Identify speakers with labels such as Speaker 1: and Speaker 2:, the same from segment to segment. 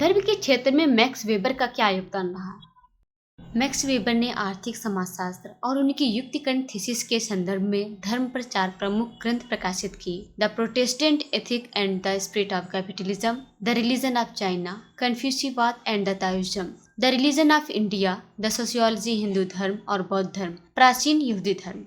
Speaker 1: धर्म के क्षेत्र में मैक्स वेबर का क्या योगदान रहा? मैक्स वेबर ने आर्थिक समाजशास्त्र और उनकी युक्तिकरण थीसिस के संदर्भ में धर्म पर 4 प्रमुख ग्रंथ प्रकाशित किए। The Protestant ethic and the spirit of capitalism, the religion of China, कन्फ्यूशियसवाद and the Taoism, the religion of India, the sociology Hindu धर्म और बौद्ध धर्म, प्राचीन यहूदी धर्म।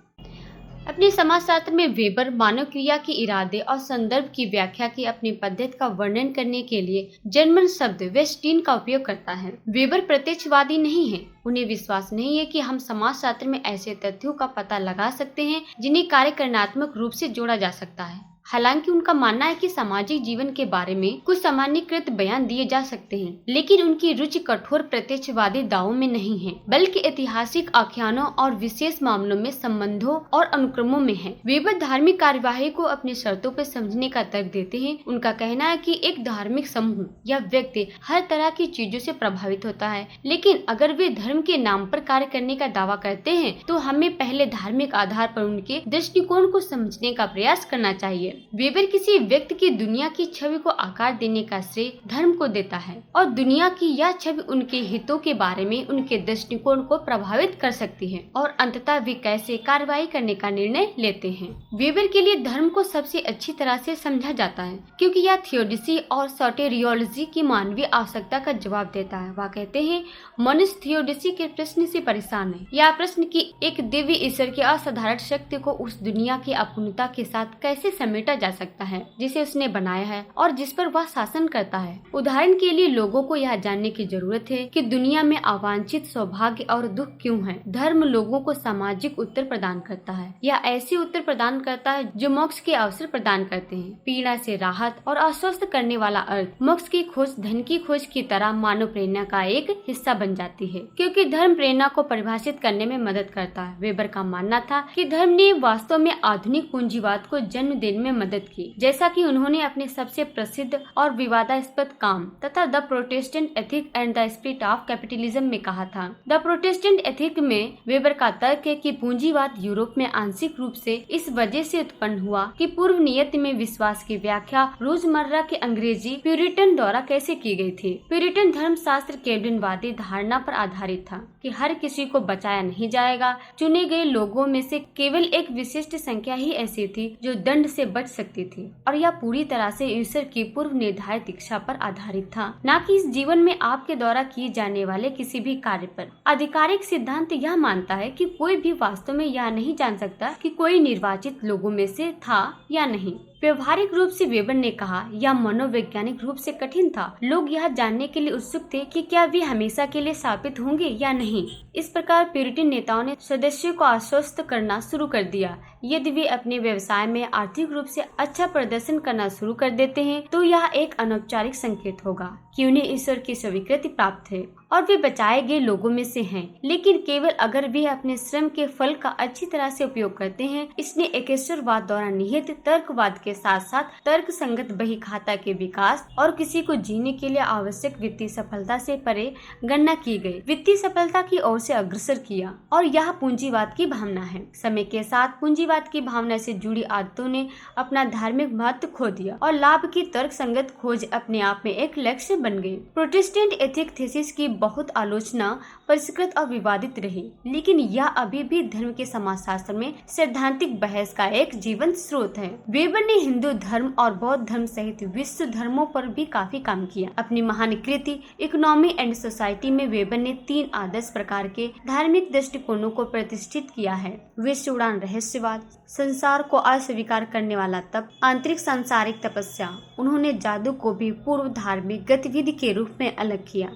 Speaker 1: अपने समाजशास्त्र में वेबर मानव क्रिया के इरादे और संदर्भ की व्याख्या की अपनी पद्धति का वर्णन करने के लिए जर्मन शब्द वेस्टीन का उपयोग करता है। वेबर प्रत्यक्षवादी नहीं है। उन्हें विश्वास नहीं है कि हम समाजशास्त्र में ऐसे तथ्यों का पता लगा सकते हैं जिन्हें कार्यकरणात्मक रूप से जोड़ा जा सकता है। हालांकि उनका मानना है कि सामाजिक जीवन के बारे में कुछ सामान्यीकृत बयान दिए जा सकते हैं, लेकिन उनकी रुचि कठोर प्रत्यक्षवादी दावों में नहीं है, बल्कि ऐतिहासिक आख्यानों और विशेष मामलों में संबंधों और अनुक्रमों में है। वेबर धार्मिक कार्यवाही को अपनी शर्तों पर समझने का तर्क देते हैं। उनका कहना है कि एक धार्मिक समूह या व्यक्ति हर तरह की चीजों से प्रभावित होता है, लेकिन अगर वे धर्म के नाम पर कार्य करने का दावा करते हैं तो हमें पहले धार्मिक आधार पर उनके दृष्टिकोण को समझने का प्रयास करना चाहिए। वेबर किसी व्यक्ति की दुनिया की छवि को आकार देने का श्रेय धर्म को देता है और दुनिया की यह छवि उनके हितों के बारे में उनके दृष्टिकोण को प्रभावित कर सकती है और अंततः वे कैसे कार्रवाई करने का निर्णय लेते हैं। वेबर के लिए धर्म को सबसे अच्छी तरह से समझा जाता है क्योंकि यह थियोडिसी और सोटेरियोलॉजी की मानवीय आवश्यकता का जवाब देता है। वह कहते हैं, मनुष्य थियोडिसी के प्रश्न से परेशान है। यह प्रश्न की एक दिव्य ईश्वर की असाधारण शक्ति को उस दुनिया की अपूर्णता के साथ कैसे समेटा जा सकता है जिसे उसने बनाया है और जिस पर वह शासन करता है। उदाहरण के लिए लोगों को यह जानने की जरूरत है कि दुनिया में अवांछित सौभाग्य और दुख क्यों है। धर्म लोगों को सामाजिक उत्तर प्रदान करता है या ऐसे उत्तर प्रदान करता है जो मोक्ष के अवसर प्रदान करते हैं। पीड़ा से राहत और आश्वस्त करने वाला अर्थ मोक्ष की खोज धन की खोज की तरह मानव प्रेरणा का एक हिस्सा बन जाती है, क्योंकि धर्म प्रेरणा को परिभाषित करने में मदद करता है। वेबर का मानना था कि धर्म ने वास्तव में आधुनिक पूंजीवाद को जन्म देने में मदद की, जैसा कि उन्होंने अपने सबसे प्रसिद्ध और विवादास्पद काम तथा the Protestant ethic and the spirit of capitalism में कहा था। द प्रोटेस्टेंट एथिक में वेबर का तर्क है कि पूंजीवाद यूरोप में आंशिक रूप से इस वजह से उत्पन्न हुआ कि पूर्व नियति में विश्वास की व्याख्या रोजमर्रा के अंग्रेजी प्यूरिटन द्वारा कैसे की गई थी। प्यूरिटन धर्मशास्त्र केल्विनवादी धारणा पर आधारित था कि हर किसी को बचाया नहीं जाएगा। चुने गए लोगों में से केवल एक विशिष्ट संख्या ही ऐसी थी जो दंड से बच सकती थी, और यह पूरी तरह से ईश्वर की पूर्व निर्धारित इच्छा पर आधारित था, न कि इस जीवन में आपके द्वारा किए जाने वाले किसी भी कार्य पर। आधिकारिक सिद्धांत यह मानता है कि कोई भी वास्तव में यह नहीं जान सकता कि कोई निर्वाचित लोगों में से था या नहीं। व्यवहारिक रूप से वेबर ने कहा, यह मनोवैज्ञानिक रूप से कठिन था। लोग यह जानने के लिए उत्सुक थे कि क्या वे हमेशा के लिए स्थापित होंगे या नहीं। इस प्रकार प्यूरिटन नेताओं ने सदस्यों को आश्वस्त करना शुरू कर दिया, यदि वे अपने व्यवसाय में आर्थिक रूप से अच्छा प्रदर्शन करना शुरू कर देते हैं तो यह एक अनौपचारिक संकेत होगा कि उन्हें ईश्वर की स्वीकृति प्राप्त है और वे बचाए गए लोगों में से हैं, लेकिन केवल अगर वे अपने श्रम के फल का अच्छी तरह से उपयोग करते हैं। इसने एकेश्वरवाद द्वारा निहित तर्कवाद के साथ साथ तर्क संगत बही खाता के विकास और किसी को जीने के लिए आवश्यक वित्तीय सफलता से परे गणना की गई वित्तीय सफलता की ओर से अग्रसर किया, और यह पूंजीवाद की भावना है। समय के साथ पूंजीवाद की भावना से जुड़ी आदतों ने अपना धार्मिक महत्व खो दिया और लाभ की तर्क संगत खोज अपने आप में एक लक्ष्य बन गई। प्रोटेस्टेंट एथिक थीसिस की बहुत आलोचना परिष्कृत और विवादित रही, लेकिन यह अभी भी धर्म के समाजशास्त्र में सैद्धांतिक बहस का एक जीवंत स्रोत है। वेबर ने हिंदू धर्म और बौद्ध धर्म सहित विश्व धर्मों पर भी काफी काम किया। अपनी महान कृति इकोनॉमी एंड सोसाइटी में वेबर ने 3 आदर्श प्रकार के धार्मिक दृष्टिकोणों को प्रतिष्ठित किया है। विश्व उड़ान रहस्यवाद, संसार को अस्वीकार करने वाला तप, आंतरिक सांसारिक तपस्या। उन्होंने जादू को भी पूर्व धार्मिक गतिविधि के रूप में अलग किया।